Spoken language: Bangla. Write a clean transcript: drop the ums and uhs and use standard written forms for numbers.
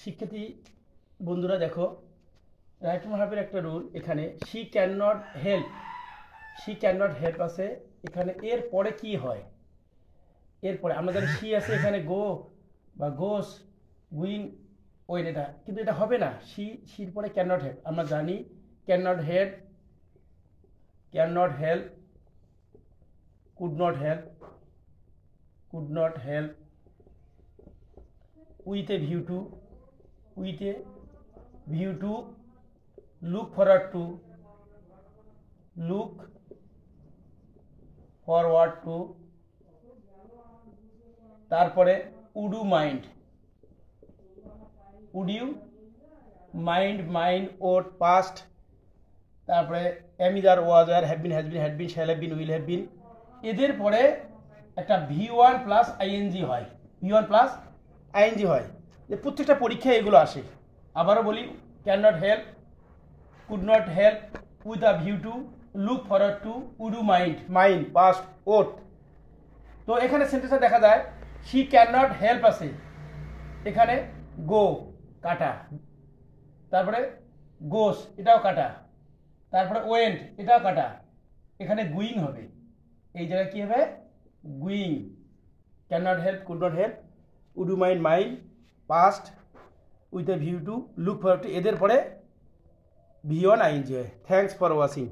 শিক্ষার্থী বন্ধুরা দেখো, রাইট হ্যান্ড ভার্বের একটা রুল এখানে শি ক্যান নট হেল্প আছে। এখানে এর পরে কি হয়? এরপরে আমরা জানি শি আছে, এখানে গো বা গোস, উইন, ওয়েন, এটা কিন্তু এটা হবে না। শির পরে ক্যান নট হেল্প। আমরা জানি can not help, could not help, with a view to, look forward to, তারপরে would you mind, or past, তারপরে am is are was were have been, had been, shall have been, will have been. এদের পরে একটা V1 প্লাস আইএনজি হয়, যে প্রত্যেকটা পরীক্ষায় এগুলো আসে। আবারও বলি, can not help, could not help, with a view to, look forward to, would you mind, past, worth. তো এখানে সেন্টেন্সে দেখা যায় শি ক্যান নট হেল্প আছে, এখানে গো কাটা, তারপরে গোস এটাও কাটা, তারপরে ওয়েন্ট এটাও কাটা, এখানে গুইং হবে। এই জায়গায় কি হবে? Going. Can not help, could not help, would you mind, past, with a view to, look forward to, এদের পরে V1 ING হয়। Thanks for watching.